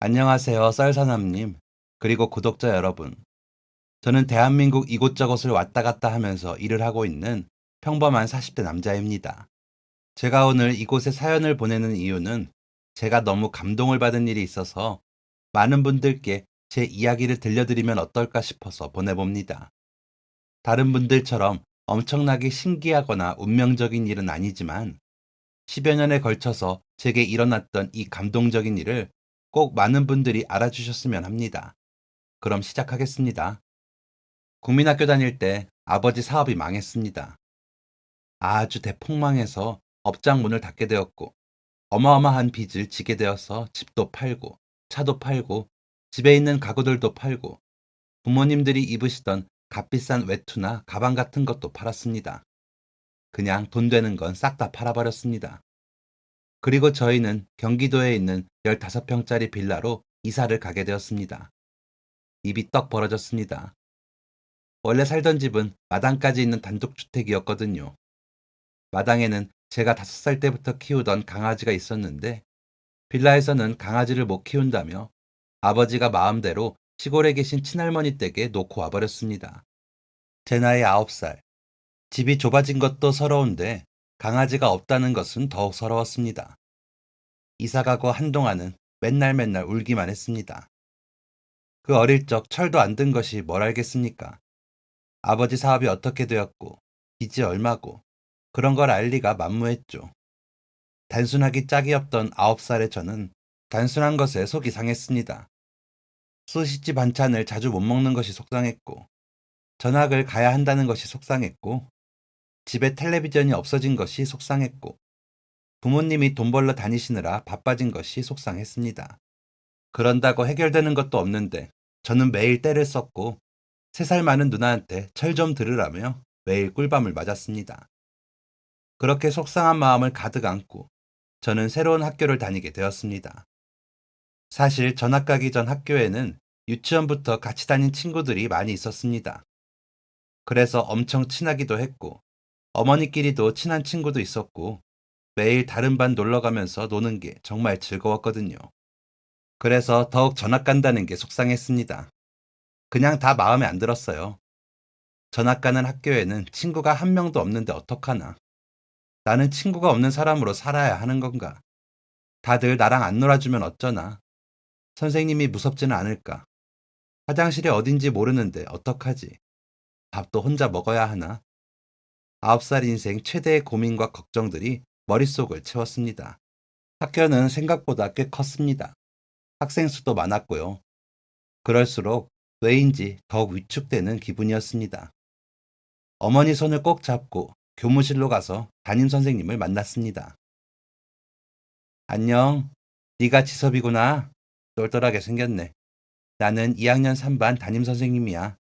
안녕하세요, 썰사남님. 그리고 구독자 여러분. 저는 대한민국 이곳저곳을 왔다 갔다 하면서 일을 하고 있는 평범한 40대 남자입니다. 제가 오늘 이곳에 사연을 보내는 이유는 제가 너무 감동을 받은 일이 있어서 많은 분들께 제 이야기를 들려드리면 어떨까 싶어서 보내봅니다. 다른 분들처럼 엄청나게 신기하거나 운명적인 일은 아니지만 10여 년에 걸쳐서 제게 일어났던 이 감동적인 일을 꼭 많은 분들이 알아주셨으면 합니다. 그럼 시작하겠습니다. 국민학교 다닐 때 아버지 사업이 망했습니다. 아주 대폭망해서 업장 문을 닫게 되었고 어마어마한 빚을 지게 되어서 집도 팔고 차도 팔고 집에 있는 가구들도 팔고 부모님들이 입으시던 값비싼 외투나 가방 같은 것도 팔았습니다. 그냥 돈 되는 건 싹 다 팔아버렸습니다. 그리고 저희는 경기도에 있는 15평짜리 빌라로 이사를 가게 되었습니다. 입이 떡 벌어졌습니다. 원래 살던 집은 마당까지 있는 단독주택이었거든요. 마당에는 제가 5살 때부터 키우던 강아지가 있었는데 빌라에서는 강아지를 못 키운다며 아버지가 마음대로 시골에 계신 친할머니 댁에 놓고 와버렸습니다. 제 나이 9살. 집이 좁아진 것도 서러운데 강아지가 없다는 것은 더욱 서러웠습니다. 이사가고 한동안은 맨날 울기만 했습니다. 그 어릴 적 철도 안 든 것이 뭘 알겠습니까? 아버지 사업이 어떻게 되었고 빚이 얼마고 그런 걸 알 리가 만무했죠. 단순하기 짝이 없던 9살의 저는 단순한 것에 속이 상했습니다. 소시지 반찬을 자주 못 먹는 것이 속상했고 전학을 가야 한다는 것이 속상했고 집에 텔레비전이 없어진 것이 속상했고 부모님이 돈 벌러 다니시느라 바빠진 것이 속상했습니다. 그런다고 해결되는 것도 없는데 저는 매일 떼를 썼고 3살 많은 누나한테 철 좀 들으라며 매일 꿀밤을 맞았습니다. 그렇게 속상한 마음을 가득 안고 저는 새로운 학교를 다니게 되었습니다. 사실 전학 가기 전 학교에는 유치원부터 같이 다닌 친구들이 많이 있었습니다. 그래서 엄청 친하기도 했고 어머니끼리도 친한 친구도 있었고 매일 다른 반 놀러 가면서 노는 게 정말 즐거웠거든요. 그래서 더욱 전학 간다는 게 속상했습니다. 그냥 다 마음에 안 들었어요. 전학 가는 학교에는 친구가 한 명도 없는데 어떡하나. 나는 친구가 없는 사람으로 살아야 하는 건가? 다들 나랑 안 놀아주면 어쩌나? 선생님이 무섭지는 않을까? 화장실이 어딘지 모르는데 어떡하지? 밥도 혼자 먹어야 하나? 9살 인생 최대의 고민과 걱정들이 머릿속을 채웠습니다. 학교는 생각보다 꽤 컸습니다. 학생 수도 많았고요. 그럴수록 왜인지 더욱 위축되는 기분이었습니다. 어머니 손을 꼭 잡고 교무실로 가서 담임 선생님을 만났습니다. 안녕. 네가 지섭이구나. 똘똘하게 생겼네. 나는 2학년 3반 담임 선생님이야.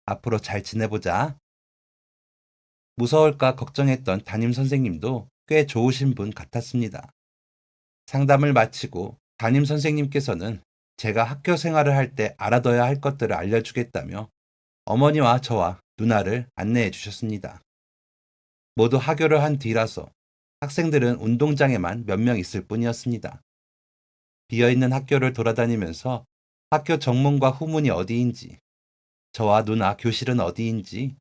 앞으로 잘 지내보자. 무서울까 걱정했던 담임 선생님도 꽤 좋으신 분 같았습니다. 상담을 마치고 담임 선생님께서는 제가 학교 생활을 할 때 알아둬야 할 것들을 알려주겠다며 어머니와 저와 누나를 안내해 주셨습니다. 모두 하교를 한 뒤라서 학생들은 운동장에만 몇 명 있을 뿐이었습니다. 비어있는 학교를 돌아다니면서 학교 정문과 후문이 어디인지, 저와 누나 교실은 어디인지,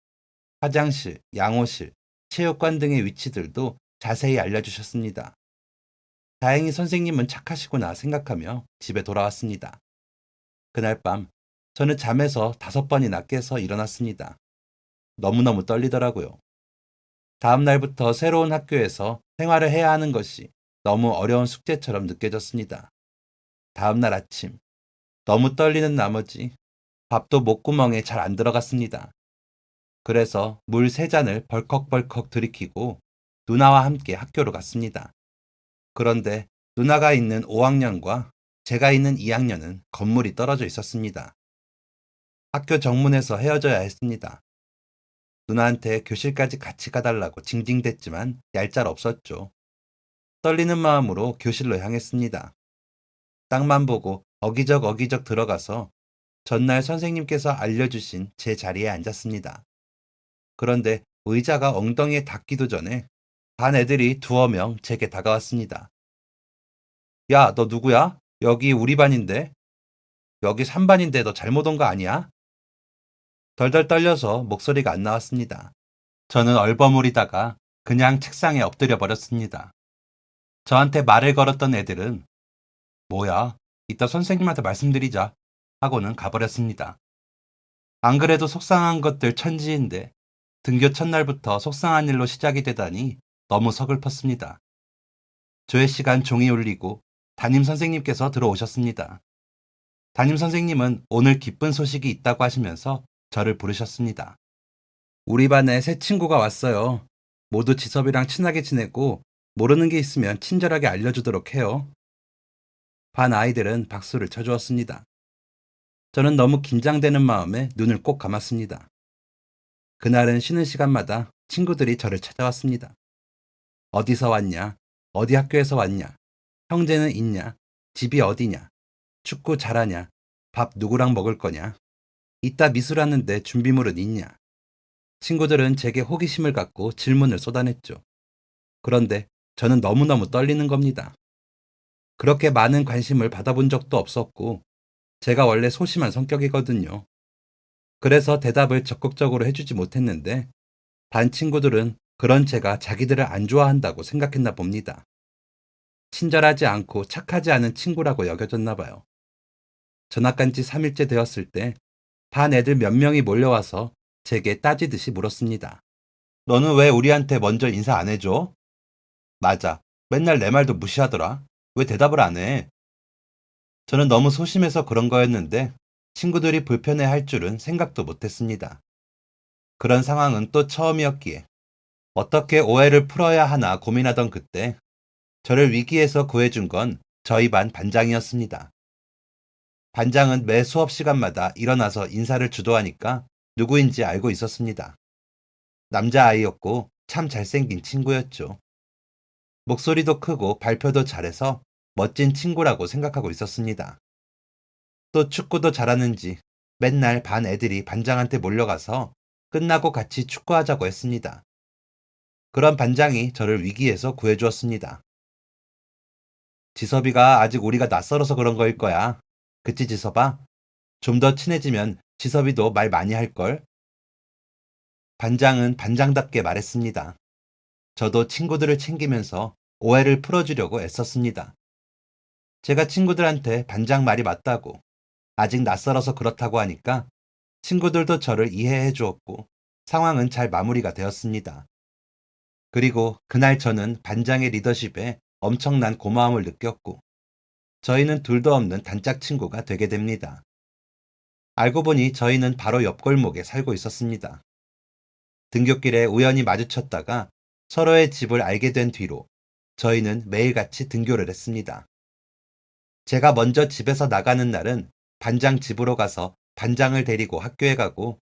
화장실, 양호실, 체육관 등의 위치들도 자세히 알려주셨습니다. 다행히 선생님은 착하시구나 생각하며 집에 돌아왔습니다. 그날 밤 저는 잠에서 5번이나 깨서 일어났습니다. 너무너무 떨리더라고요. 다음 날부터 새로운 학교에서 생활을 해야 하는 것이 너무 어려운 숙제처럼 느껴졌습니다. 다음 날 아침, 너무 떨리는 나머지 밥도 목구멍에 잘 안 들어갔습니다. 그래서 물 3잔을 벌컥벌컥 들이키고 누나와 함께 학교로 갔습니다. 그런데 누나가 있는 5학년과 제가 있는 2학년은 건물이 떨어져 있었습니다. 학교 정문에서 헤어져야 했습니다. 누나한테 교실까지 같이 가달라고 징징댔지만 얄짤 없었죠. 떨리는 마음으로 교실로 향했습니다. 땅만 보고 어기적 들어가서 전날 선생님께서 알려주신 제 자리에 앉았습니다. 그런데 의자가 엉덩이에 닿기도 전에 반 애들이 두어 명 제게 다가왔습니다. 야, 너 누구야? 여기 우리 반인데. 여기 3반인데 너 잘못 온 거 아니야? 덜덜 떨려서 목소리가 안 나왔습니다. 저는 얼버무리다가 그냥 책상에 엎드려 버렸습니다. 저한테 말을 걸었던 애들은 뭐야, 이따 선생님한테 말씀드리자 하고는 가버렸습니다. 안 그래도 속상한 것들 천지인데 등교 첫날부터 속상한 일로 시작이 되다니 너무 서글펐습니다. 조회 시간 종이 울리고 담임 선생님께서 들어오셨습니다. 담임 선생님은 오늘 기쁜 소식이 있다고 하시면서 저를 부르셨습니다. 우리 반에 새 친구가 왔어요. 모두 지섭이랑 친하게 지내고 모르는 게 있으면 친절하게 알려주도록 해요. 반 아이들은 박수를 쳐주었습니다. 저는 너무 긴장되는 마음에 눈을 꼭 감았습니다. 그날은 쉬는 시간마다 친구들이 저를 찾아왔습니다. 어디서 왔냐? 어디 학교에서 왔냐? 형제는 있냐? 집이 어디냐? 축구 잘하냐? 밥 누구랑 먹을 거냐? 이따 미술하는데 준비물은 있냐? 친구들은 제게 호기심을 갖고 질문을 쏟아냈죠. 그런데 저는 너무너무 떨리는 겁니다. 그렇게 많은 관심을 받아본 적도 없었고, 제가 원래 소심한 성격이거든요. 그래서 대답을 적극적으로 해주지 못했는데, 반 친구들은 그런 제가 자기들을 안 좋아한다고 생각했나 봅니다. 친절하지 않고 착하지 않은 친구라고 여겨졌나 봐요. 전학 간 지 3일째 되었을 때, 반 애들 몇 명이 몰려와서 제게 따지듯이 물었습니다. 너는 왜 우리한테 먼저 인사 안 해줘? 맞아. 맨날 내 말도 무시하더라. 왜 대답을 안 해? 저는 너무 소심해서 그런 거였는데 친구들이 불편해 할 줄은 생각도 못했습니다. 그런 상황은 또 처음이었기에 어떻게 오해를 풀어야 하나 고민하던 그때 저를 위기에서 구해준 건 저희 반 반장이었습니다. 반장은 매 수업 시간마다 일어나서 인사를 주도하니까 누구인지 알고 있었습니다. 남자아이였고 참 잘생긴 친구였죠. 목소리도 크고 발표도 잘해서 멋진 친구라고 생각하고 있었습니다. 또 축구도 잘하는지 맨날 반 애들이 반장한테 몰려가서 끝나고 같이 축구하자고 했습니다. 그런 반장이 저를 위기에서 구해주었습니다. 지섭이가 아직 우리가 낯설어서 그런 거일 거야. 그치, 지섭아? 좀 더 친해지면 지섭이도 말 많이 할걸? 반장은 반장답게 말했습니다. 저도 친구들을 챙기면서 오해를 풀어주려고 애썼습니다. 제가 친구들한테 반장 말이 맞다고, 아직 낯설어서 그렇다고 하니까 친구들도 저를 이해해 주었고 상황은 잘 마무리가 되었습니다. 그리고 그날 저는 반장의 리더십에 엄청난 고마움을 느꼈고 저희는 둘도 없는 단짝 친구가 되게 됩니다. 알고 보니 저희는 바로 옆 골목에 살고 있었습니다. 등굣길에 우연히 마주쳤다가 서로의 집을 알게 된 뒤로 저희는 매일같이 등교를 했습니다. 제가 먼저 집에서 나가는 날은 반장 집으로 가서 반장을 데리고 학교에 가고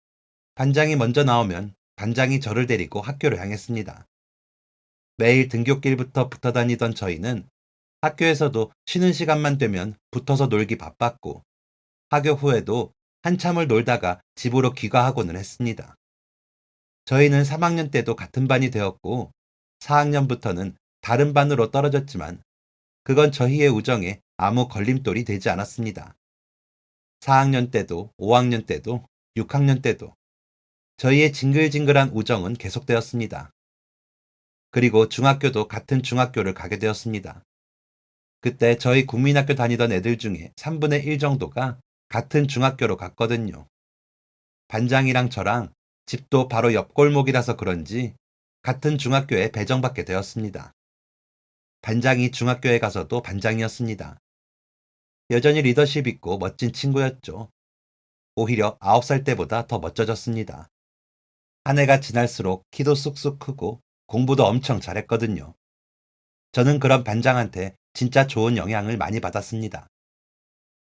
반장이 먼저 나오면 반장이 저를 데리고 학교를 향했습니다. 매일 등굣길부터 붙어 다니던 저희는 학교에서도 쉬는 시간만 되면 붙어서 놀기 바빴고 학교 후에도 한참을 놀다가 집으로 귀가하고는 했습니다. 저희는 3학년 때도 같은 반이 되었고 4학년부터는 다른 반으로 떨어졌지만 그건 저희의 우정에 아무 걸림돌이 되지 않았습니다. 4학년 때도 5학년 때도 6학년 때도 저희의 징글징글한 우정은 계속되었습니다. 그리고 중학교도 같은 중학교를 가게 되었습니다. 그때 저희 국민학교 다니던 애들 중에 3분의 1 정도가 같은 중학교로 갔거든요. 반장이랑 저랑 집도 바로 옆 골목이라서 그런지 같은 중학교에 배정받게 되었습니다. 반장이 중학교에 가서도 반장이었습니다. 여전히 리더십 있고 멋진 친구였죠. 오히려 9살 때보다 더 멋져졌습니다. 한 해가 지날수록 키도 쑥쑥 크고 공부도 엄청 잘했거든요. 저는 그런 반장한테 진짜 좋은 영향을 많이 받았습니다.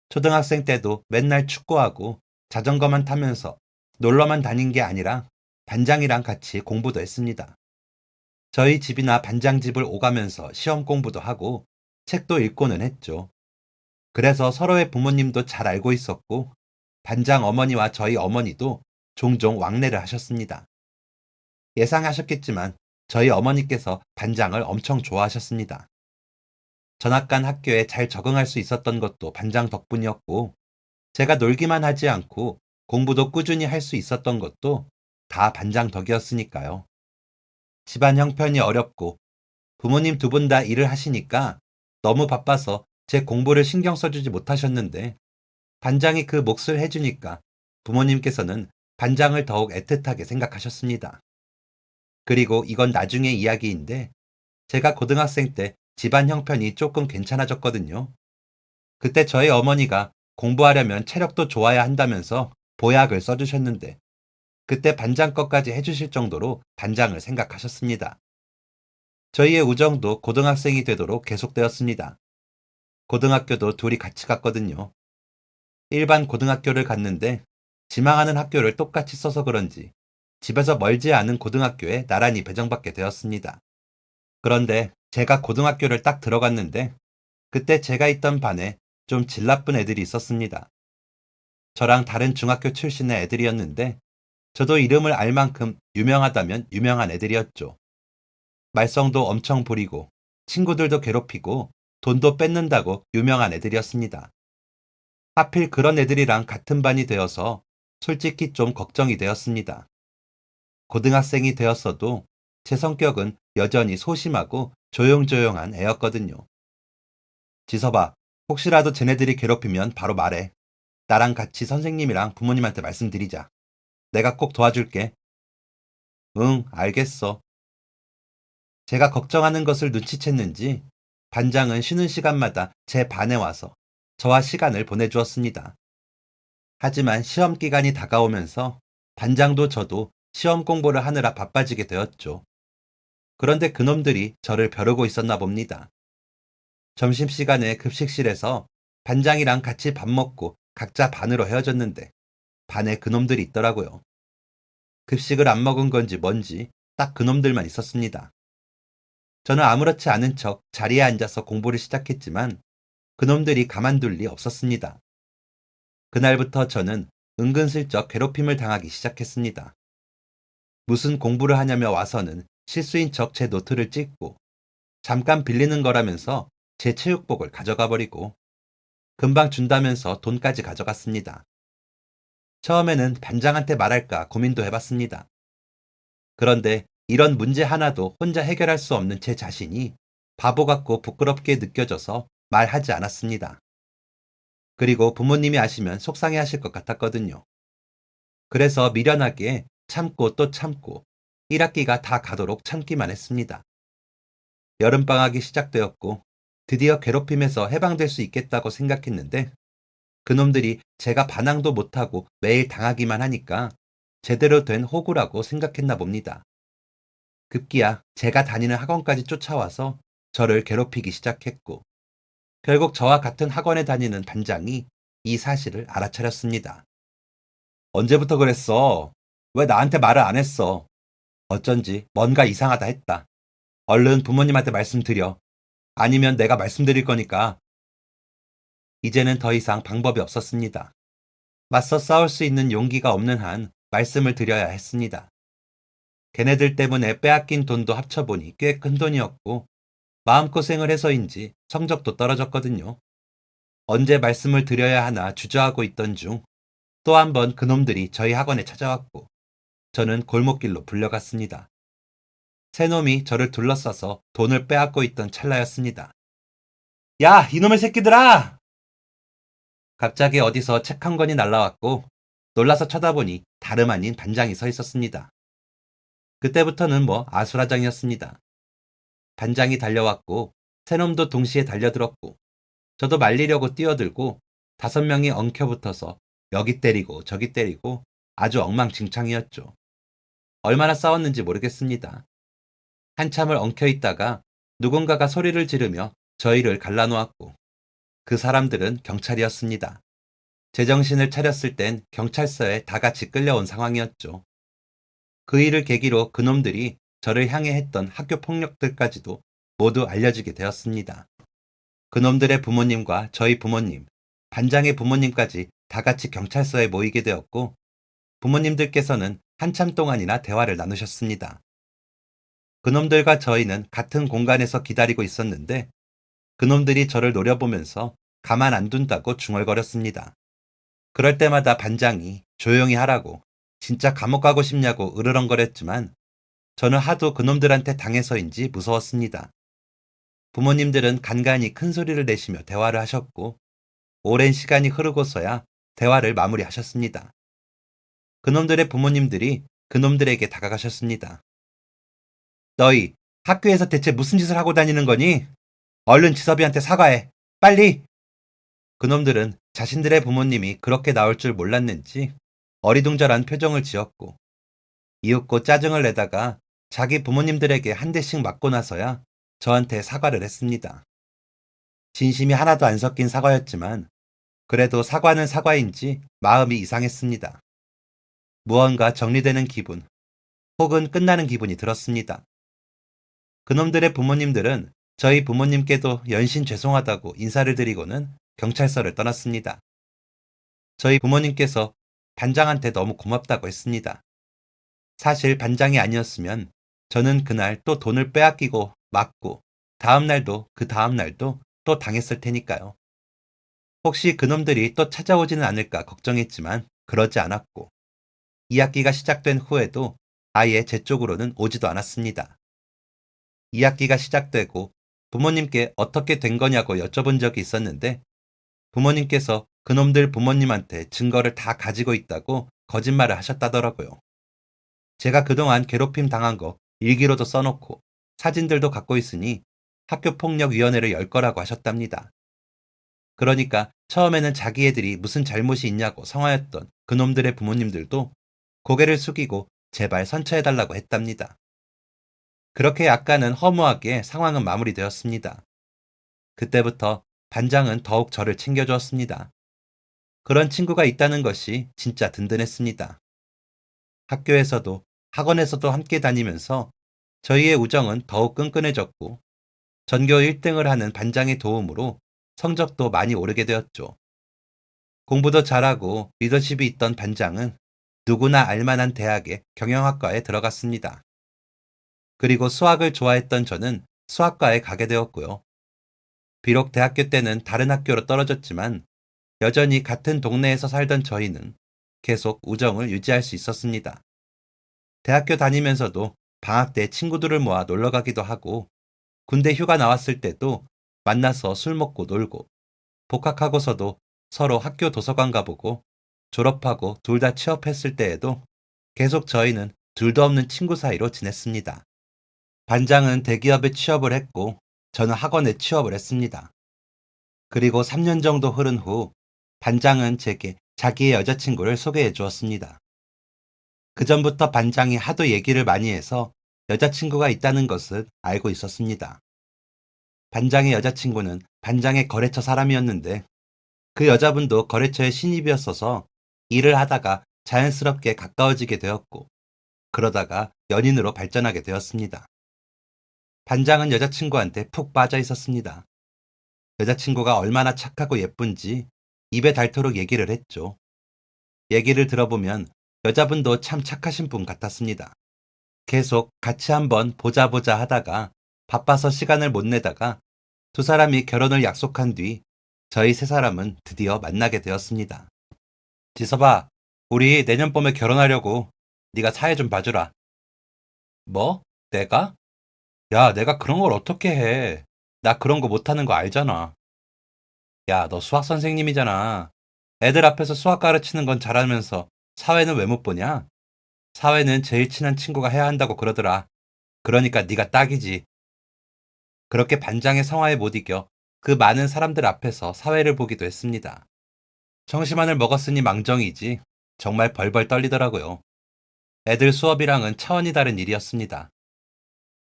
초등학생 때도 맨날 축구하고 자전거만 타면서 놀러만 다닌 게 아니라 반장이랑 같이 공부도 했습니다. 저희 집이나 반장 집을 오가면서 시험 공부도 하고 책도 읽고는 했죠. 그래서 서로의 부모님도 잘 알고 있었고 반장 어머니와 저희 어머니도 종종 왕래를 하셨습니다. 예상하셨겠지만 저희 어머니께서 반장을 엄청 좋아하셨습니다. 전학 간 학교에 잘 적응할 수 있었던 것도 반장 덕분이었고 제가 놀기만 하지 않고 공부도 꾸준히 할 수 있었던 것도 다 반장 덕이었으니까요. 집안 형편이 어렵고 부모님 두 분 다 일을 하시니까 너무 바빠서 제 공부를 신경 써주지 못하셨는데 반장이 그 몫을 해주니까 부모님께서는 반장을 더욱 애틋하게 생각하셨습니다. 그리고 이건 나중의 이야기인데 제가 고등학생 때 집안 형편이 조금 괜찮아졌거든요. 그때 저희 어머니가 공부하려면 체력도 좋아야 한다면서 보약을 써주셨는데 그때 반장 것까지 해주실 정도로 반장을 생각하셨습니다. 저희의 우정도 고등학생이 되도록 계속되었습니다. 고등학교도 둘이 같이 갔거든요. 일반 고등학교를 갔는데 지망하는 학교를 똑같이 써서 그런지 집에서 멀지 않은 고등학교에 나란히 배정받게 되었습니다. 그런데 제가 고등학교를 딱 들어갔는데 그때 제가 있던 반에 좀 질 나쁜 애들이 있었습니다. 저랑 다른 중학교 출신의 애들이었는데 저도 이름을 알 만큼 유명하다면 유명한 애들이었죠. 말썽도 엄청 부리고 친구들도 괴롭히고 돈도 뺏는다고 유명한 애들이었습니다. 하필 그런 애들이랑 같은 반이 되어서 솔직히 좀 걱정이 되었습니다. 고등학생이 되었어도 제 성격은 여전히 소심하고 조용조용한 애였거든요. 지서봐, 혹시라도 쟤네들이 괴롭히면 바로 말해. 나랑 같이 선생님이랑 부모님한테 말씀드리자. 내가 꼭 도와줄게. 응, 알겠어. 제가 걱정하는 것을 눈치챘는지 반장은 쉬는 시간마다 제 반에 와서 저와 시간을 보내주었습니다. 하지만 시험 기간이 다가오면서 반장도 저도 시험 공부를 하느라 바빠지게 되었죠. 그런데 그놈들이 저를 벼르고 있었나 봅니다. 점심시간에 급식실에서 반장이랑 같이 밥 먹고 각자 반으로 헤어졌는데 반에 그놈들이 있더라고요. 급식을 안 먹은 건지 뭔지 딱 그놈들만 있었습니다. 저는 아무렇지 않은 척 자리에 앉아서 공부를 시작했지만 그놈들이 가만둘 리 없었습니다. 그날부터 저는 은근슬쩍 괴롭힘을 당하기 시작했습니다. 무슨 공부를 하냐며 와서는 실수인 척 제 노트를 찍고 잠깐 빌리는 거라면서 제 체육복을 가져가 버리고 금방 준다면서 돈까지 가져갔습니다. 처음에는 반장한테 말할까 고민도 해봤습니다. 그런데 이런 문제 하나도 혼자 해결할 수 없는 제 자신이 바보 같고 부끄럽게 느껴져서 말하지 않았습니다. 그리고 부모님이 아시면 속상해 하실 것 같았거든요. 그래서 미련하게 참고 또 참고 1학기가 다 가도록 참기만 했습니다. 여름방학이 시작되었고 드디어 괴롭힘에서 해방될 수 있겠다고 생각했는데 그놈들이 제가 반항도 못하고 매일 당하기만 하니까 제대로 된 호구라고 생각했나 봅니다. 급기야 제가 다니는 학원까지 쫓아와서 저를 괴롭히기 시작했고 결국 저와 같은 학원에 다니는 반장이 이 사실을 알아차렸습니다. 언제부터 그랬어? 왜 나한테 말을 안 했어? 어쩐지 뭔가 이상하다 했다. 얼른 부모님한테 말씀드려. 아니면 내가 말씀드릴 거니까. 이제는 더 이상 방법이 없었습니다. 맞서 싸울 수 있는 용기가 없는 한 말씀을 드려야 했습니다. 걔네들 때문에 빼앗긴 돈도 합쳐보니 꽤 큰 돈이었고 마음고생을 해서인지 성적도 떨어졌거든요. 언제 말씀을 드려야 하나 주저하고 있던 중 또 한 번 그놈들이 저희 학원에 찾아왔고 저는 골목길로 불려갔습니다. 새 놈이 저를 둘러싸서 돈을 빼앗고 있던 찰나였습니다. 야, 이놈의 새끼들아! 갑자기 어디서 책 한 권이 날라왔고 놀라서 쳐다보니 다름 아닌 반장이 서 있었습니다. 그때부터는 뭐 아수라장이었습니다. 반장이 달려왔고 새놈도 동시에 달려들었고 저도 말리려고 뛰어들고 5명이 엉켜붙어서 여기 때리고 저기 때리고 아주 엉망진창이었죠. 얼마나 싸웠는지 모르겠습니다. 한참을 엉켜있다가 누군가가 소리를 지르며 저희를 갈라놓았고 그 사람들은 경찰이었습니다. 제정신을 차렸을 땐 경찰서에 다 같이 끌려온 상황이었죠. 그 일을 계기로 그놈들이 저를 향해 했던 학교 폭력들까지도 모두 알려지게 되었습니다. 그놈들의 부모님과 저희 부모님, 반장의 부모님까지 다 같이 경찰서에 모이게 되었고 부모님들께서는 한참 동안이나 대화를 나누셨습니다. 그놈들과 저희는 같은 공간에서 기다리고 있었는데 그놈들이 저를 노려보면서 가만 안 둔다고 중얼거렸습니다. 그럴 때마다 반장이 조용히 하라고, 진짜 감옥 가고 싶냐고 으르렁거렸지만 저는 하도 그놈들한테 당해서인지 무서웠습니다. 부모님들은 간간히 큰 소리를 내시며 대화를 하셨고 오랜 시간이 흐르고서야 대화를 마무리하셨습니다. 그놈들의 부모님들이 그놈들에게 다가가셨습니다. 너희 학교에서 대체 무슨 짓을 하고 다니는 거니? 얼른 지섭이한테 사과해. 빨리! 그놈들은 자신들의 부모님이 그렇게 나올 줄 몰랐는지 어리둥절한 표정을 지었고 이윽고 짜증을 내다가 자기 부모님들에게 한 대씩 맞고 나서야 저한테 사과를 했습니다. 진심이 하나도 안 섞인 사과였지만 그래도 사과는 사과인지 마음이 이상했습니다. 무언가 정리되는 기분 혹은 끝나는 기분이 들었습니다. 그놈들의 부모님들은 저희 부모님께도 연신 죄송하다고 인사를 드리고는 경찰서를 떠났습니다. 저희 부모님께서 반장한테 너무 고맙다고 했습니다. 사실 반장이 아니었으면 저는 그날 또 돈을 빼앗기고 맞고 다음 날도 그 다음 날도 또 당했을 테니까요. 혹시 그놈들이 또 찾아오지는 않을까 걱정했지만 그러지 않았고 2학기가 시작된 후에도 아예 제 쪽으로는 오지도 않았습니다. 2학기가 시작되고 부모님께 어떻게 된 거냐고 여쭤본 적이 있었는데 부모님께서 그놈들 부모님한테 증거를 다 가지고 있다고 거짓말을 하셨다더라고요. 제가 그동안 괴롭힘 당한 거 일기로도 써놓고 사진들도 갖고 있으니 학교폭력위원회를 열 거라고 하셨답니다. 그러니까 처음에는 자기 애들이 무슨 잘못이 있냐고 성화였던 그놈들의 부모님들도 고개를 숙이고 제발 선처해달라고 했답니다. 그렇게 약간은 허무하게 상황은 마무리되었습니다. 그때부터 반장은 더욱 저를 챙겨주었습니다. 그런 친구가 있다는 것이 진짜 든든했습니다. 학교에서도 학원에서도 함께 다니면서 저희의 우정은 더욱 끈끈해졌고 전교 1등을 하는 반장의 도움으로 성적도 많이 오르게 되었죠. 공부도 잘하고 리더십이 있던 반장은 누구나 알만한 대학의 경영학과에 들어갔습니다. 그리고 수학을 좋아했던 저는 수학과에 가게 되었고요. 비록 대학교 때는 다른 학교로 떨어졌지만 여전히 같은 동네에서 살던 저희는 계속 우정을 유지할 수 있었습니다. 대학교 다니면서도 방학 때 친구들을 모아 놀러 가기도 하고 군대 휴가 나왔을 때도 만나서 술 먹고 놀고 복학하고서도 서로 학교 도서관 가보고 졸업하고 둘 다 취업했을 때에도 계속 저희는 둘도 없는 친구 사이로 지냈습니다. 반장은 대기업에 취업을 했고 저는 학원에 취업을 했습니다. 그리고 3년 정도 흐른 후 반장은 제게 자기의 여자친구를 소개해 주었습니다. 그전부터 반장이 하도 얘기를 많이 해서 여자친구가 있다는 것을 알고 있었습니다. 반장의 여자친구는 반장의 거래처 사람이었는데 그 여자분도 거래처의 신입이었어서 일을 하다가 자연스럽게 가까워지게 되었고 그러다가 연인으로 발전하게 되었습니다. 반장은 여자친구한테 푹 빠져 있었습니다. 여자친구가 얼마나 착하고 예쁜지 입에 닳도록 얘기를 했죠. 얘기를 들어보면 여자분도 참 착하신 분 같았습니다. 계속 같이 한번 보자 하다가 바빠서 시간을 못 내다가 두 사람이 결혼을 약속한 뒤 저희 세 사람은 드디어 만나게 되었습니다. 지섭아, 우리 내년 봄에 결혼하려고. 네가 사회 좀 봐주라. 뭐? 내가? 야, 내가 그런 걸 어떻게 해. 나 그런 거 못하는 거 알잖아. 야, 너 수학 선생님이잖아. 애들 앞에서 수학 가르치는 건 잘하면서 사회는 왜 못 보냐? 사회는 제일 친한 친구가 해야 한다고 그러더라. 그러니까 네가 딱이지. 그렇게 반장의 성화에 못 이겨 그 많은 사람들 앞에서 사회를 보기도 했습니다. 청심환을 먹었으니 망정이지 정말 벌벌 떨리더라고요. 애들 수업이랑은 차원이 다른 일이었습니다.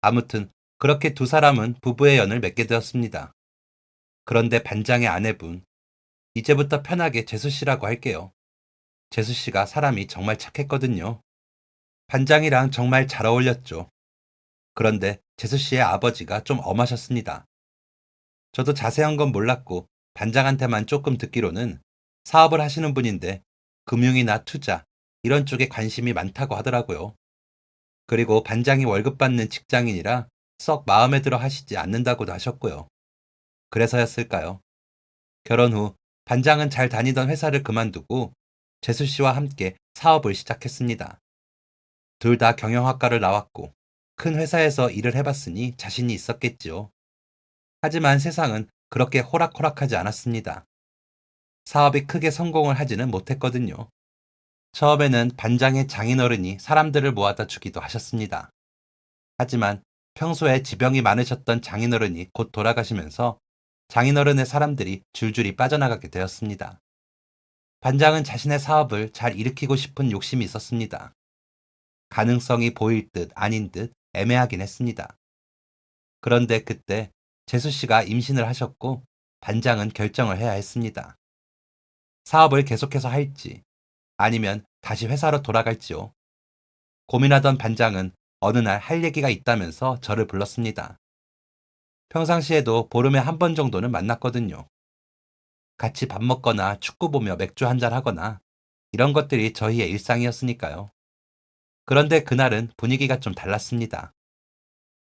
아무튼 그렇게 두 사람은 부부의 연을 맺게 되었습니다. 그런데 반장의 아내분, 이제부터 편하게 재수씨라고 할게요. 재수씨가 사람이 정말 착했거든요. 반장이랑 정말 잘 어울렸죠. 그런데 재수씨의 아버지가 좀 엄하셨습니다. 저도 자세한 건 몰랐고 반장한테만 조금 듣기로는 사업을 하시는 분인데 금융이나 투자 이런 쪽에 관심이 많다고 하더라고요. 그리고 반장이 월급 받는 직장인이라 썩 마음에 들어 하시지 않는다고도 하셨고요. 그래서였을까요? 결혼 후 반장은 잘 다니던 회사를 그만두고 재수 씨와 함께 사업을 시작했습니다. 둘 다 경영학과를 나왔고 큰 회사에서 일을 해봤으니 자신이 있었겠지요. 하지만 세상은 그렇게 호락호락하지 않았습니다. 사업이 크게 성공을 하지는 못했거든요. 처음에는 반장의 장인어른이 사람들을 모아다 주기도 하셨습니다. 하지만 평소에 지병이 많으셨던 장인어른이 곧 돌아가시면서 장인어른의 사람들이 줄줄이 빠져나가게 되었습니다. 반장은 자신의 사업을 잘 일으키고 싶은 욕심이 있었습니다. 가능성이 보일 듯 아닌 듯 애매하긴 했습니다. 그런데 그때 재수 씨가 임신을 하셨고 반장은 결정을 해야 했습니다. 사업을 계속해서 할지 아니면 다시 회사로 돌아갈지요. 고민하던 반장은 어느 날 할 얘기가 있다면서 저를 불렀습니다. 평상시에도 보름에 한 번 정도는 만났거든요. 같이 밥 먹거나 축구 보며 맥주 한잔 하거나 이런 것들이 저희의 일상이었으니까요. 그런데 그날은 분위기가 좀 달랐습니다.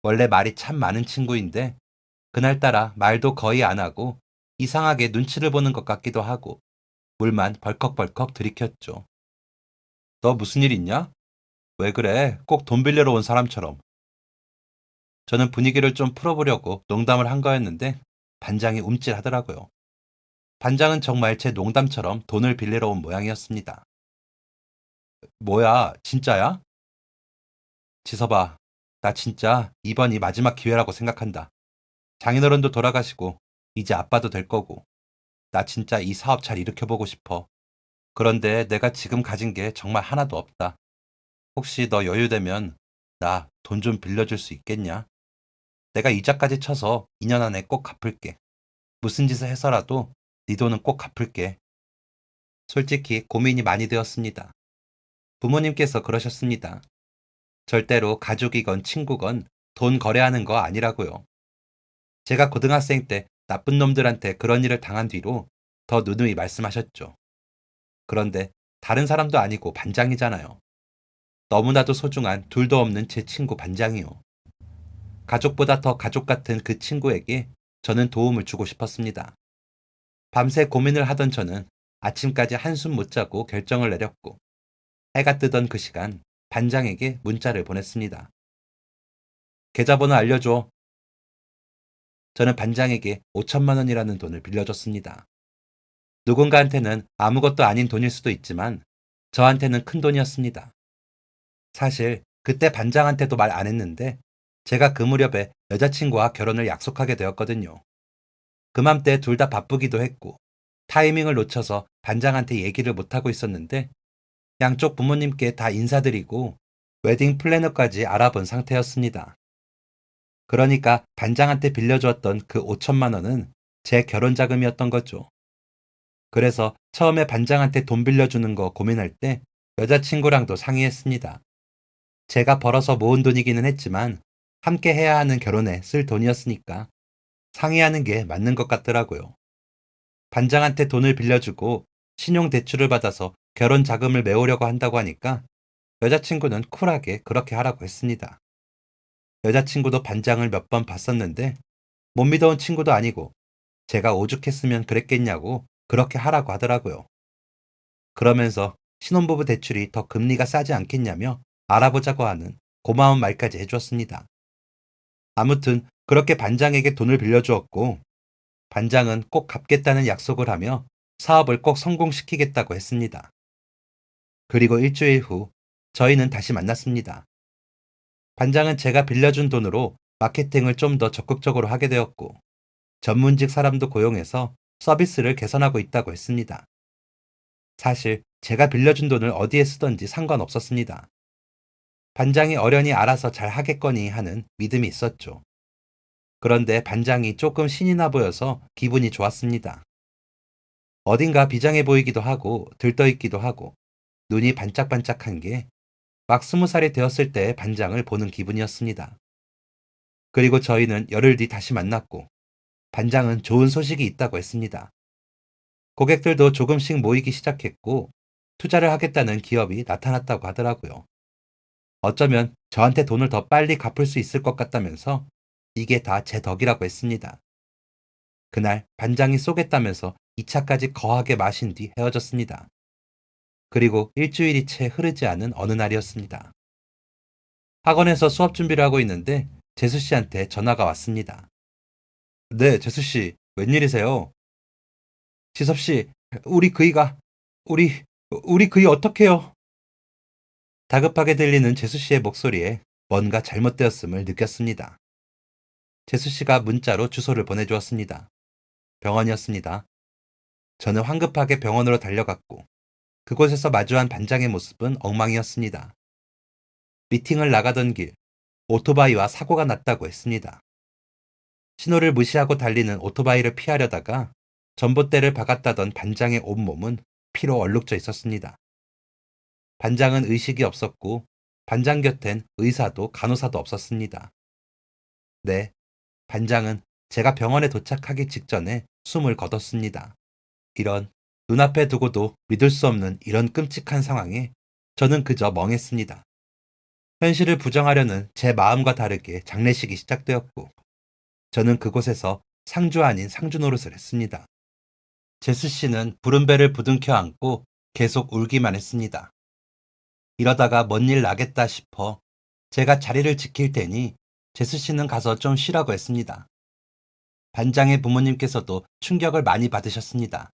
원래 말이 참 많은 친구인데 그날따라 말도 거의 안 하고 이상하게 눈치를 보는 것 같기도 하고 물만 벌컥벌컥 들이켰죠. 너 무슨 일 있냐? 왜 그래? 꼭 돈 빌리러 온 사람처럼. 저는 분위기를 좀 풀어보려고 농담을 한 거였는데 반장이 움찔하더라고요. 반장은 정말 제 농담처럼 돈을 빌리러 온 모양이었습니다. 뭐야, 진짜야? 지서봐, 나 진짜 이번이 마지막 기회라고 생각한다. 장인어른도 돌아가시고 이제 아빠도 될 거고 나 진짜 이 사업 잘 일으켜보고 싶어. 그런데 내가 지금 가진 게 정말 하나도 없다. 혹시 너 여유되면 나 돈 좀 빌려줄 수 있겠냐? 내가 이자까지 쳐서 2년 안에 꼭 갚을게. 무슨 짓을 해서라도 네 돈은 꼭 갚을게. 솔직히 고민이 많이 되었습니다. 부모님께서 그러셨습니다. 절대로 가족이건 친구건 돈 거래하는 거 아니라고요. 제가 고등학생 때 나쁜 놈들한테 그런 일을 당한 뒤로 더 누누이 말씀하셨죠. 그런데 다른 사람도 아니고 반장이잖아요. 너무나도 소중한 둘도 없는 제 친구 반장이요. 가족보다 더 가족 같은 그 친구에게 저는 도움을 주고 싶었습니다. 밤새 고민을 하던 저는 아침까지 한숨 못 자고 결정을 내렸고 해가 뜨던 그 시간 반장에게 문자를 보냈습니다. 계좌번호 알려줘. 저는 반장에게 5천만 원이라는 돈을 빌려줬습니다. 누군가한테는 아무것도 아닌 돈일 수도 있지만 저한테는 큰 돈이었습니다. 사실 그때 반장한테도 말 안 했는데 제가 그 무렵에 여자친구와 결혼을 약속하게 되었거든요. 그맘때 둘 다 바쁘기도 했고 타이밍을 놓쳐서 반장한테 얘기를 못하고 있었는데 양쪽 부모님께 다 인사드리고 웨딩 플래너까지 알아본 상태였습니다. 그러니까 반장한테 빌려주었던 그 5천만 원은 제 결혼 자금이었던 거죠. 그래서 처음에 반장한테 돈 빌려주는 거 고민할 때 여자친구랑도 상의했습니다. 제가 벌어서 모은 돈이기는 했지만 함께 해야 하는 결혼에 쓸 돈이었으니까 상의하는 게 맞는 것 같더라고요. 반장한테 돈을 빌려주고 신용대출을 받아서 결혼 자금을 메우려고 한다고 하니까 여자친구는 쿨하게 그렇게 하라고 했습니다. 여자친구도 반장을 몇 번 봤었는데 못 믿어온 친구도 아니고 제가 오죽했으면 그랬겠냐고 그렇게 하라고 하더라고요. 그러면서 신혼부부 대출이 더 금리가 싸지 않겠냐며 알아보자고 하는 고마운 말까지 해주었습니다. 아무튼 그렇게 반장에게 돈을 빌려주었고 반장은 꼭 갚겠다는 약속을 하며 사업을 꼭 성공시키겠다고 했습니다. 그리고 일주일 후 저희는 다시 만났습니다. 반장은 제가 빌려준 돈으로 마케팅을 좀 더 적극적으로 하게 되었고 전문직 사람도 고용해서 서비스를 개선하고 있다고 했습니다. 사실 제가 빌려준 돈을 어디에 쓰던지 상관없었습니다. 반장이 어련히 알아서 잘 하겠거니 하는 믿음이 있었죠. 그런데 반장이 조금 신이 나 보여서 기분이 좋았습니다. 어딘가 비장해 보이기도 하고 들떠있기도 하고 눈이 반짝반짝한 게 막 20살이 되었을 때의 반장을 보는 기분이었습니다. 그리고 저희는 열흘 뒤 다시 만났고 반장은 좋은 소식이 있다고 했습니다. 고객들도 조금씩 모이기 시작했고 투자를 하겠다는 기업이 나타났다고 하더라고요. 어쩌면 저한테 돈을 더 빨리 갚을 수 있을 것 같다면서 이게 다 제 덕이라고 했습니다. 그날 반장이 쏘겠다면서 2차까지 거하게 마신 뒤 헤어졌습니다. 그리고 일주일이 채 흐르지 않은 어느 날이었습니다. 학원에서 수업 준비를 하고 있는데 재수 씨한테 전화가 왔습니다. 네, 재수 씨, 웬일이세요? 지섭 씨, 우리 그이가, 우리, 우리 그이 어떡해요? 다급하게 들리는 재수 씨의 목소리에 뭔가 잘못되었음을 느꼈습니다. 재수 씨가 문자로 주소를 보내주었습니다. 병원이었습니다. 저는 황급하게 병원으로 달려갔고 그곳에서 마주한 반장의 모습은 엉망이었습니다. 미팅을 나가던 길, 오토바이와 사고가 났다고 했습니다. 신호를 무시하고 달리는 오토바이를 피하려다가 전봇대를 박았다던 반장의 온몸은 피로 얼룩져 있었습니다. 반장은 의식이 없었고 반장 곁엔 의사도 간호사도 없었습니다. 네, 반장은 제가 병원에 도착하기 직전에 숨을 거뒀습니다. 이런, 눈앞에 두고도 믿을 수 없는 이런 끔찍한 상황에 저는 그저 멍했습니다. 현실을 부정하려는 제 마음과 다르게 장례식이 시작되었고 저는 그곳에서 상주 아닌 상주 노릇을 했습니다. 제수 씨는 부른 배를 부둥켜 안고 계속 울기만 했습니다. 이러다가 뭔 일 나겠다 싶어 제가 자리를 지킬 테니 제수 씨는 가서 좀 쉬라고 했습니다. 반장의 부모님께서도 충격을 많이 받으셨습니다.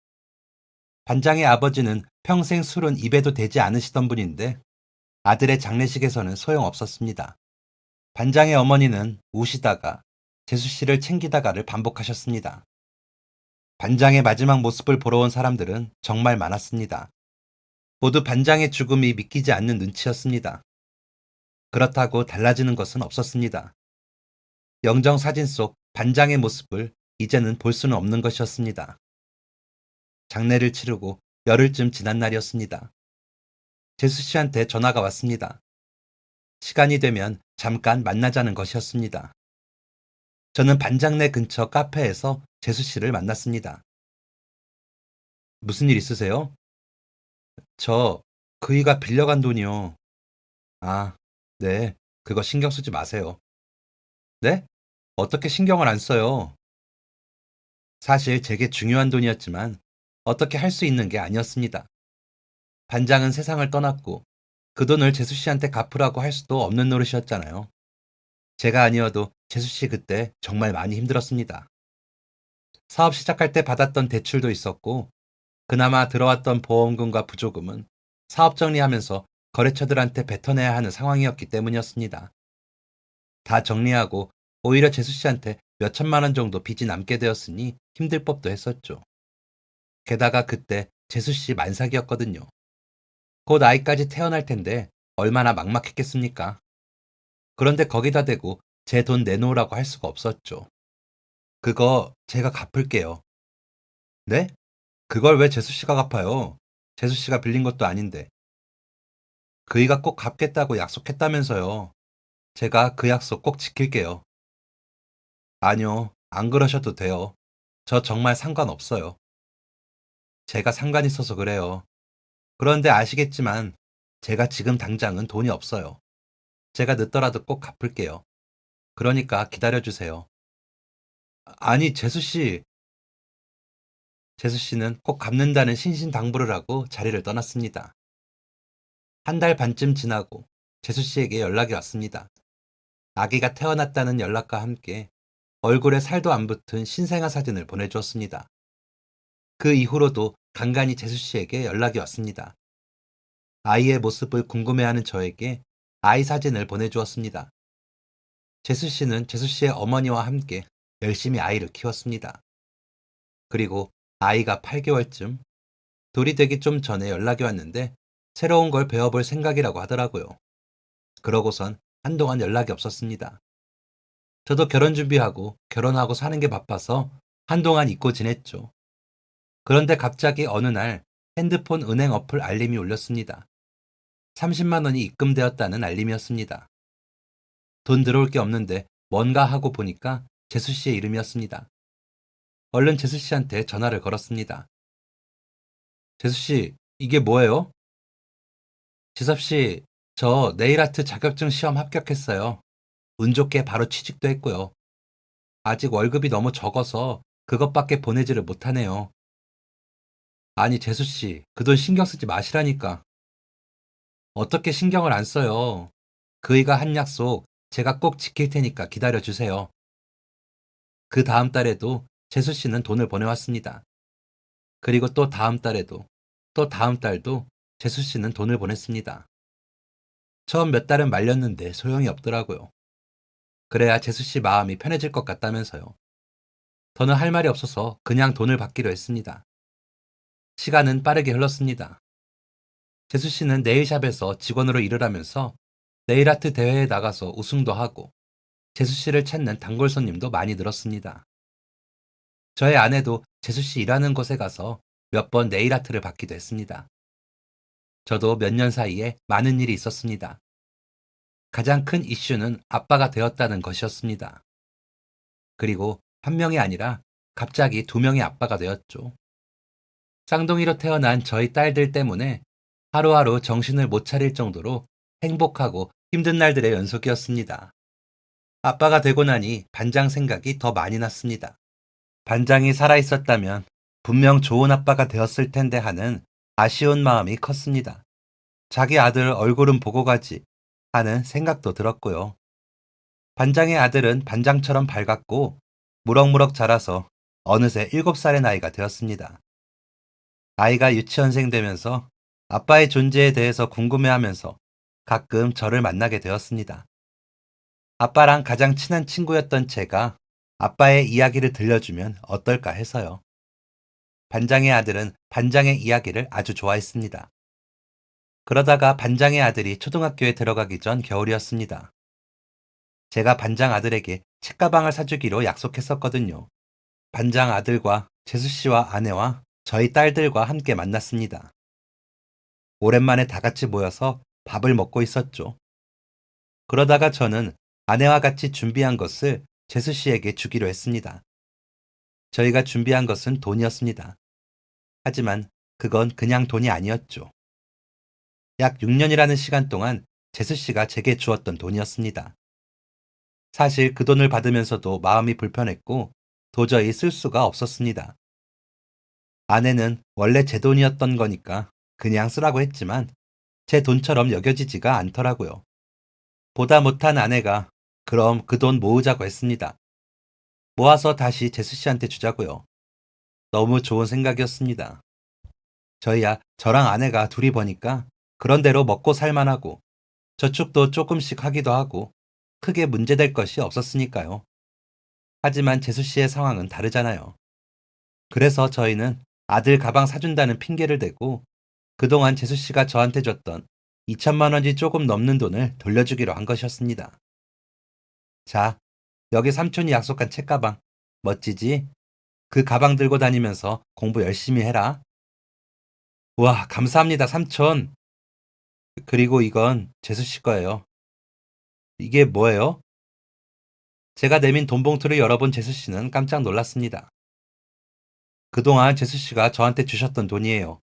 반장의 아버지는 평생 술은 입에도 대지 않으시던 분인데 아들의 장례식에서는 소용없었습니다. 반장의 어머니는 우시다가 재수 씨를 챙기다가를 반복하셨습니다. 반장의 마지막 모습을 보러 온 사람들은 정말 많았습니다. 모두 반장의 죽음이 믿기지 않는 눈치였습니다. 그렇다고 달라지는 것은 없었습니다. 영정 사진 속 반장의 모습을 이제는 볼 수는 없는 것이었습니다. 장례를 치르고 열흘쯤 지난 날이었습니다. 재수 씨한테 전화가 왔습니다. 시간이 되면 잠깐 만나자는 것이었습니다. 저는 반장네 근처 카페에서 재수 씨를 만났습니다. 무슨 일 있으세요? 저 그이가 빌려간 돈이요. 아, 네. 그거 신경 쓰지 마세요. 네? 어떻게 신경을 안 써요? 사실 제게 중요한 돈이었지만 어떻게 할 수 있는 게 아니었습니다. 반장은 세상을 떠났고 그 돈을 재수 씨한테 갚으라고 할 수도 없는 노릇이었잖아요. 제가 아니어도 재수 씨 그때 정말 많이 힘들었습니다. 사업 시작할 때 받았던 대출도 있었고 그나마 들어왔던 보험금과 부조금은 사업 정리하면서 거래처들한테 뱉어내야 하는 상황이었기 때문이었습니다. 다 정리하고 오히려 재수 씨한테 몇 천만 원 정도 빚이 남게 되었으니 힘들 법도 했었죠. 게다가 그때 재수 씨 만삭이었거든요. 곧 아이까지 태어날 텐데 얼마나 막막했겠습니까? 그런데 거기다 대고 제 돈 내놓으라고 할 수가 없었죠. 그거 제가 갚을게요. 네? 그걸 왜 재수 씨가 갚아요? 재수 씨가 빌린 것도 아닌데. 그이가 꼭 갚겠다고 약속했다면서요. 제가 그 약속 꼭 지킬게요. 아니요, 안 그러셔도 돼요. 저 정말 상관없어요. 제가 상관 있어서 그래요. 그런데 아시겠지만 제가 지금 당장은 돈이 없어요. 제가 늦더라도 꼭 갚을게요. 그러니까 기다려주세요. 아니, 재수 씨는 꼭 갚는다는 신신당부를 하고 자리를 떠났습니다. 한 달 반쯤 지나고 재수 씨에게 연락이 왔습니다. 아기가 태어났다는 연락과 함께 얼굴에 살도 안 붙은 신생아 사진을 보내주었습니다. 그 이후로도 간간히 재수 씨에게 연락이 왔습니다. 아이의 모습을 궁금해하는 저에게 아이 사진을 보내주었습니다. 재수 씨는 재수 씨의 어머니와 함께 열심히 아이를 키웠습니다. 그리고 아이가 8개월쯤 돌이 되기 좀 전에 연락이 왔는데 새로운 걸 배워볼 생각이라고 하더라고요. 그러고선 한동안 연락이 없었습니다. 저도 결혼 준비하고 결혼하고 사는 게 바빠서 한동안 잊고 지냈죠. 그런데 갑자기 어느 날 핸드폰 은행 어플 알림이 울렸습니다. 30만 원이 입금되었다는 알림이었습니다. 돈 들어올 게 없는데 뭔가 하고 보니까 재수 씨의 이름이었습니다. 얼른 재수 씨한테 전화를 걸었습니다. 재수 씨, 이게 뭐예요? 지섭 씨, 저 네일 아트 자격증 시험 합격했어요. 운 좋게 바로 취직도 했고요. 아직 월급이 너무 적어서 그것밖에 보내지를 못하네요. 아니, 재수 씨, 그 돈 신경 쓰지 마시라니까. 어떻게 신경을 안 써요? 그이가 한 약속 제가 꼭 지킬 테니까 기다려 주세요. 그 다음 달에도 재수 씨는 돈을 보내왔습니다. 그리고 또 다음 달에도, 또 다음 달도 재수 씨는 돈을 보냈습니다. 처음 몇 달은 말렸는데 소용이 없더라고요. 그래야 재수 씨 마음이 편해질 것 같다면서요. 저는 할 말이 없어서 그냥 돈을 받기로 했습니다. 시간은 빠르게 흘렀습니다. 재수 씨는 네일샵에서 직원으로 일을 하면서 네일아트 대회에 나가서 우승도 하고 재수 씨를 찾는 단골 손님도 많이 늘었습니다. 저의 아내도 재수 씨 일하는 곳에 가서 몇 번 네일아트를 받기도 했습니다. 저도 몇 년 사이에 많은 일이 있었습니다. 가장 큰 이슈는 아빠가 되었다는 것이었습니다. 그리고 한 명이 아니라 갑자기 두 명의 아빠가 되었죠. 쌍둥이로 태어난 저희 딸들 때문에 하루하루 정신을 못 차릴 정도로 행복하고 힘든 날들의 연속이었습니다. 아빠가 되고 나니 반장 생각이 더 많이 났습니다. 반장이 살아있었다면 분명 좋은 아빠가 되었을 텐데 하는 아쉬운 마음이 컸습니다. 자기 아들 얼굴은 보고 가지 하는 생각도 들었고요. 반장의 아들은 반장처럼 밝았고 무럭무럭 자라서 어느새 7살의 나이가 되었습니다. 아이가 유치원생 되면서 아빠의 존재에 대해서 궁금해하면서 가끔 저를 만나게 되었습니다. 아빠랑 가장 친한 친구였던 제가 아빠의 이야기를 들려주면 어떨까 해서요. 반장의 아들은 반장의 이야기를 아주 좋아했습니다. 그러다가 반장의 아들이 초등학교에 들어가기 전 겨울이었습니다. 제가 반장 아들에게 책가방을 사주기로 약속했었거든요. 반장 아들과 재수 씨와 아내와 저희 딸들과 함께 만났습니다. 오랜만에 다 같이 모여서 밥을 먹고 있었죠. 그러다가 저는 아내와 같이 준비한 것을 재수 씨에게 주기로 했습니다. 저희가 준비한 것은 돈이었습니다. 하지만 그건 그냥 돈이 아니었죠. 약 6년이라는 시간 동안 재수 씨가 제게 주었던 돈이었습니다. 사실 그 돈을 받으면서도 마음이 불편했고 도저히 쓸 수가 없었습니다. 아내는 원래 제 돈이었던 거니까 그냥 쓰라고 했지만 제 돈처럼 여겨지지가 않더라고요. 보다 못한 아내가 그럼 그 돈 모으자고 했습니다. 모아서 다시 재수 씨한테 주자고요. 너무 좋은 생각이었습니다. 저희야 저랑 아내가 둘이 버니까 그런대로 먹고 살만하고 저축도 조금씩 하기도 하고 크게 문제될 것이 없었으니까요. 하지만 재수 씨의 상황은 다르잖아요. 그래서 저희는 아들 가방 사준다는 핑계를 대고 그동안 재수 씨가 저한테 줬던 2천만 원이 조금 넘는 돈을 돌려주기로 한 것이었습니다. 자, 여기 삼촌이 약속한 책가방. 멋지지? 그 가방 들고 다니면서 공부 열심히 해라. 우와, 감사합니다, 삼촌. 그리고 이건 재수 씨 거예요. 이게 뭐예요? 제가 내민 돈 봉투를 열어본 재수 씨는 깜짝 놀랐습니다. 그동안 재수 씨가 저한테 주셨던 돈이에요.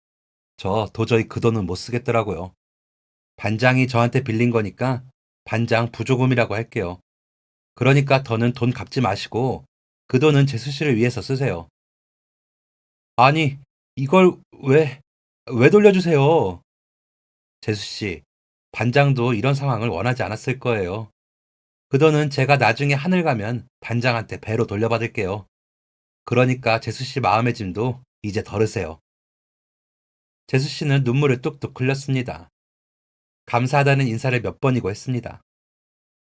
저 도저히 그 돈은 못 쓰겠더라고요. 반장이 저한테 빌린 거니까 반장 부조금이라고 할게요. 그러니까 더는 돈 갚지 마시고 그 돈은 재수 씨를 위해서 쓰세요. 아니, 이걸 왜 돌려주세요? 재수 씨, 반장도 이런 상황을 원하지 않았을 거예요. 그 돈은 제가 나중에 하늘 가면 반장한테 배로 돌려받을게요. 그러니까 재수 씨 마음의 짐도 이제 덜으세요. 재수 씨는 눈물을 뚝뚝 흘렸습니다. 감사하다는 인사를 몇 번이고 했습니다.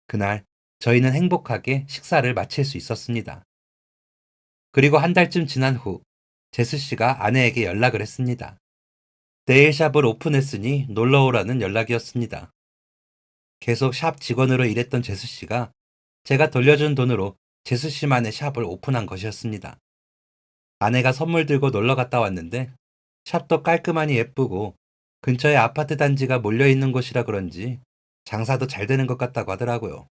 그날 저희는 행복하게 식사를 마칠 수 있었습니다. 그리고 한 달쯤 지난 후 재수 씨가 아내에게 연락을 했습니다. 네일샵을 오픈했으니 놀러 오라는 연락이었습니다. 계속 샵 직원으로 일했던 재수 씨가 제가 돌려준 돈으로 재수 씨만의 샵을 오픈한 것이었습니다. 아내가 선물 들고 놀러 갔다 왔는데 샵도 깔끔하니 예쁘고 근처에 아파트 단지가 몰려 있는 곳이라 그런지 장사도 잘 되는 것 같다고 하더라고요.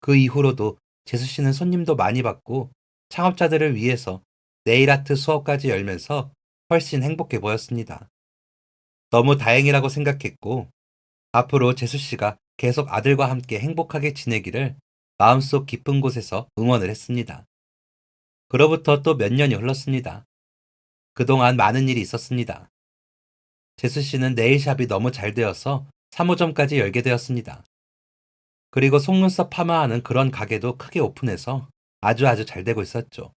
그 이후로도 재수 씨는 손님도 많이 받고 창업자들을 위해서 네일아트 수업까지 열면서 훨씬 행복해 보였습니다. 너무 다행이라고 생각했고 앞으로 재수 씨가 계속 아들과 함께 행복하게 지내기를 마음속 깊은 곳에서 응원을 했습니다. 그로부터 또 몇 년이 흘렀습니다. 그동안 많은 일이 있었습니다. 제수 씨는 네일샵이 너무 잘 되어서 3호점까지 열게 되었습니다. 그리고 속눈썹 파마하는 그런 가게도 크게 오픈해서 아주 잘 되고 있었죠.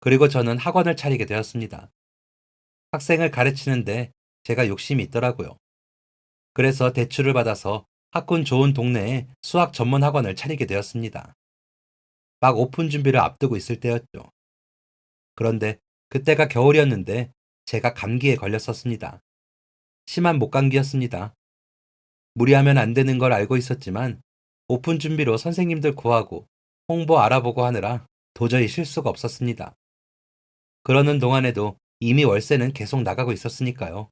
그리고 저는 학원을 차리게 되었습니다. 학생을 가르치는데 제가 욕심이 있더라고요. 그래서 대출을 받아서 학군 좋은 동네에 수학 전문 학원을 차리게 되었습니다. 막 오픈 준비를 앞두고 있을 때였죠. 그런데 그때가 겨울이었는데 제가 감기에 걸렸었습니다. 심한 목감기였습니다. 무리하면 안 되는 걸 알고 있었지만 오픈 준비로 선생님들 구하고 홍보 알아보고 하느라 도저히 쉴 수가 없었습니다. 그러는 동안에도 이미 월세는 계속 나가고 있었으니까요.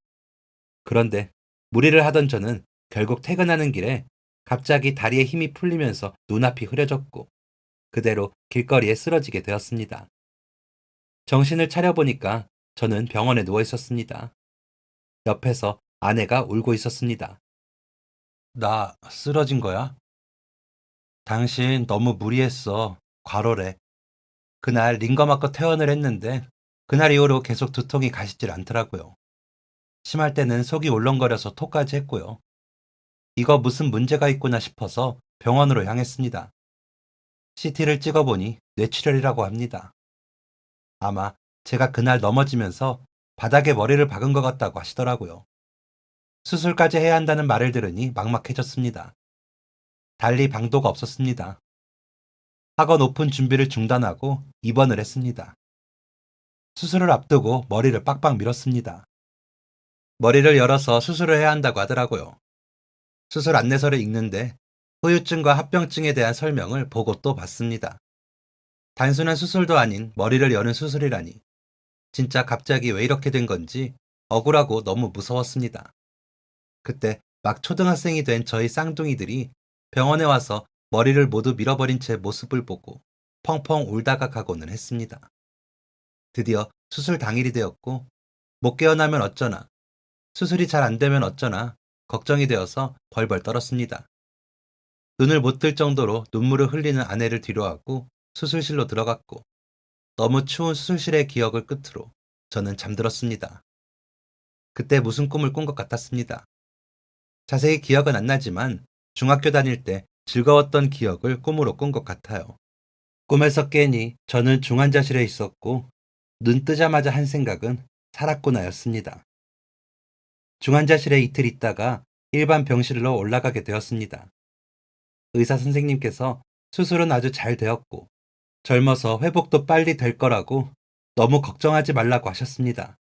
그런데 무리를 하던 저는 결국 퇴근하는 길에 갑자기 다리에 힘이 풀리면서 눈앞이 흐려졌고 그대로 길거리에 쓰러지게 되었습니다. 정신을 차려보니까 저는 병원에 누워 있었습니다. 옆에서 아내가 울고 있었습니다. 나 쓰러진 거야? 당신 너무 무리했어. 과로래. 그날 링거 맞고 퇴원을 했는데 그날 이후로 계속 두통이 가시질 않더라고요. 심할 때는 속이 울렁거려서 토까지 했고요. 이거 무슨 문제가 있구나 싶어서 병원으로 향했습니다. CT를 찍어보니 뇌출혈이라고 합니다. 아마 제가 그날 넘어지면서 바닥에 머리를 박은 것 같다고 하시더라고요. 수술까지 해야 한다는 말을 들으니 막막해졌습니다. 달리 방도가 없었습니다. 학원 오픈 준비를 중단하고 입원을 했습니다. 수술을 앞두고 머리를 빡빡 밀었습니다. 머리를 열어서 수술을 해야 한다고 하더라고요. 수술 안내서를 읽는데 후유증과 합병증에 대한 설명을 보고 또 봤습니다. 단순한 수술도 아닌 머리를 여는 수술이라니 진짜 갑자기 왜 이렇게 된 건지 억울하고 너무 무서웠습니다. 그때 막 초등학생이 된 저희 쌍둥이들이 병원에 와서 머리를 모두 밀어버린 채 모습을 보고 펑펑 울다가 가고는 했습니다. 드디어 수술 당일이 되었고 못 깨어나면 어쩌나 수술이 잘 안 되면 어쩌나 걱정이 되어서 벌벌 떨었습니다. 눈을 못 뜰 정도로 눈물을 흘리는 아내를 뒤로하고 수술실로 들어갔고 너무 추운 수술실의 기억을 끝으로 저는 잠들었습니다. 그때 무슨 꿈을 꾼 것 같았습니다. 자세히 기억은 안 나지만 중학교 다닐 때 즐거웠던 기억을 꿈으로 꾼 것 같아요. 꿈에서 깨니 저는 중환자실에 있었고 눈 뜨자마자 한 생각은 살았구나였습니다. 중환자실에 이틀 있다가 일반 병실로 올라가게 되었습니다. 의사 선생님께서 수술은 아주 잘 되었고 젊어서 회복도 빨리 될 거라고 너무 걱정하지 말라고 하셨습니다.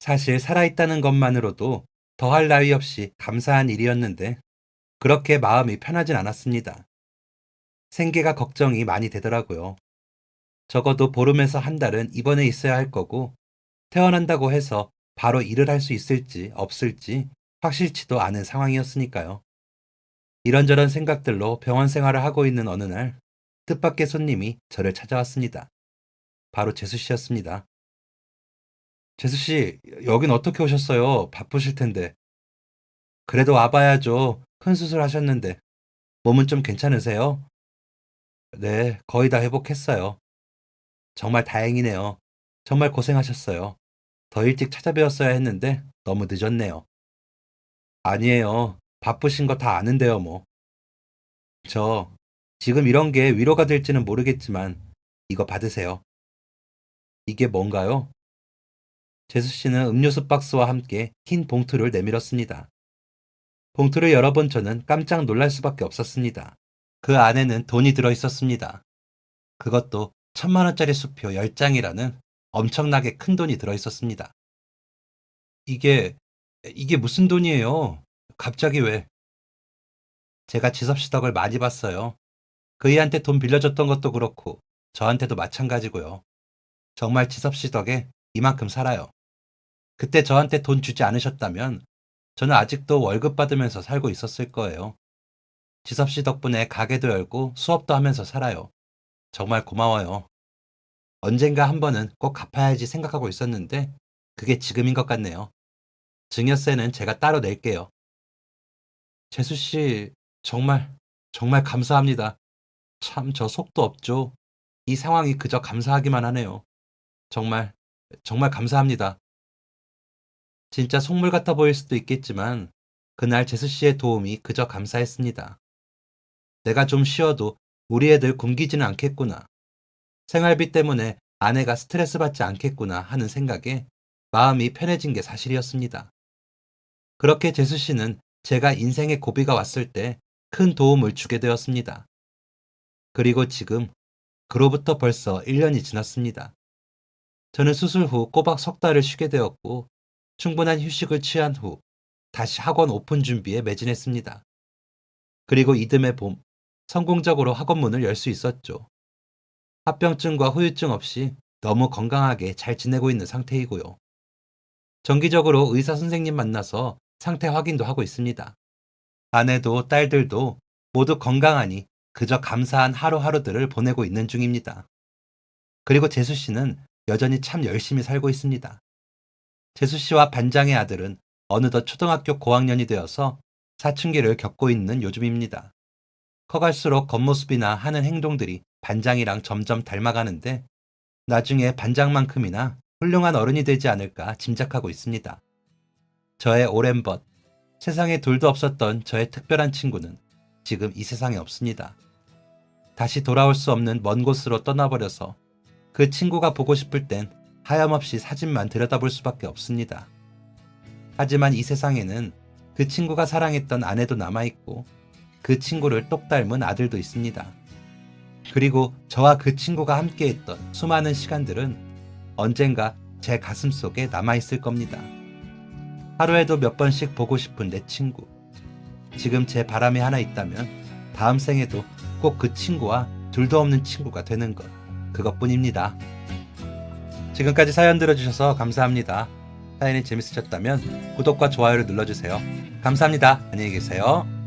사실 살아있다는 것만으로도 더할 나위 없이 감사한 일이었는데 그렇게 마음이 편하진 않았습니다. 생계가 걱정이 많이 되더라고요. 적어도 보름에서 한 달은 입원해 있어야 할 거고 퇴원한다고 해서 바로 일을 할 수 있을지 없을지 확실치도 않은 상황이었으니까요. 이런저런 생각들로 병원 생활을 하고 있는 어느 날 뜻밖의 손님이 저를 찾아왔습니다. 바로 재수 씨였습니다. 재수 씨, 여긴 어떻게 오셨어요? 바쁘실 텐데. 그래도 와봐야죠. 큰 수술 하셨는데. 몸은 좀 괜찮으세요? 네, 거의 다 회복했어요. 정말 다행이네요. 정말 고생하셨어요. 더 일찍 찾아뵈었어야 했는데 너무 늦었네요. 아니에요. 바쁘신 거 다 아는데요, 뭐. 저 지금 이런 게 위로가 될지는 모르겠지만 이거 받으세요. 이게 뭔가요? 재수 씨는 음료수 박스와 함께 흰 봉투를 내밀었습니다. 봉투를 열어본 저는 깜짝 놀랄 수밖에 없었습니다. 그 안에는 돈이 들어 있었습니다. 그것도 1,000만 원짜리 수표 10장이라는 엄청나게 큰 돈이 들어 있었습니다. 이게, 이게 무슨 돈이에요? 갑자기 왜? 제가 지섭 씨 덕을 많이 봤어요. 그이한테 돈 빌려줬던 것도 그렇고 저한테도 마찬가지고요. 정말 지섭 씨 덕에 이만큼 살아요. 그때 저한테 돈 주지 않으셨다면 저는 아직도 월급 받으면서 살고 있었을 거예요. 지섭 씨 덕분에 가게도 열고 수업도 하면서 살아요. 정말 고마워요. 언젠가 한 번은 꼭 갚아야지 생각하고 있었는데 그게 지금인 것 같네요. 증여세는 제가 따로 낼게요. 재수 씨, 정말 감사합니다. 참, 저 속도 없죠. 이 상황이 그저 감사하기만 하네요. 정말, 정말 감사합니다. 진짜 속물 같아 보일 수도 있겠지만 그날 제수 씨의 도움이 그저 감사했습니다. 내가 좀 쉬어도 우리 애들 굶기지는 않겠구나. 생활비 때문에 아내가 스트레스 받지 않겠구나 하는 생각에 마음이 편해진 게 사실이었습니다. 그렇게 제수 씨는 제가 인생의 고비가 왔을 때 큰 도움을 주게 되었습니다. 그리고 지금 그로부터 벌써 1년이 지났습니다. 저는 수술 후 꼬박 석 달을 쉬게 되었고 충분한 휴식을 취한 후 다시 학원 오픈 준비에 매진했습니다. 그리고 이듬해 봄 성공적으로 학원문을 열 수 있었죠. 합병증과 후유증 없이 너무 건강하게 잘 지내고 있는 상태이고요. 정기적으로 의사 선생님 만나서 상태 확인도 하고 있습니다. 아내도 딸들도 모두 건강하니 그저 감사한 하루하루들을 보내고 있는 중입니다. 그리고 재수 씨는 여전히 참 열심히 살고 있습니다. 재수 씨와 반장의 아들은 어느덧 초등학교 고학년이 되어서 사춘기를 겪고 있는 요즘입니다. 커갈수록 겉모습이나 하는 행동들이 반장이랑 점점 닮아가는데 나중에 반장만큼이나 훌륭한 어른이 되지 않을까 짐작하고 있습니다. 저의 오랜 벗, 세상에 둘도 없었던 저의 특별한 친구는 지금 이 세상에 없습니다. 다시 돌아올 수 없는 먼 곳으로 떠나버려서 그 친구가 보고 싶을 땐 하염없이 사진만 들여다볼 수밖에 없습니다. 하지만 이 세상에는 그 친구가 사랑했던 아내도 남아있고 그 친구를 똑 닮은 아들도 있습니다. 그리고 저와 그 친구가 함께했던 수많은 시간들은 언젠가 제 가슴 속에 남아있을 겁니다. 하루에도 몇 번씩 보고 싶은 내 친구. 지금 제 바람이 하나 있다면 다음 생에도 꼭 그 친구와 둘도 없는 친구가 되는 것. 그것뿐입니다. 지금까지 사연 들어주셔서 감사합니다. 사연이 재밌으셨다면 구독과 좋아요를 눌러주세요. 감사합니다. 안녕히 계세요.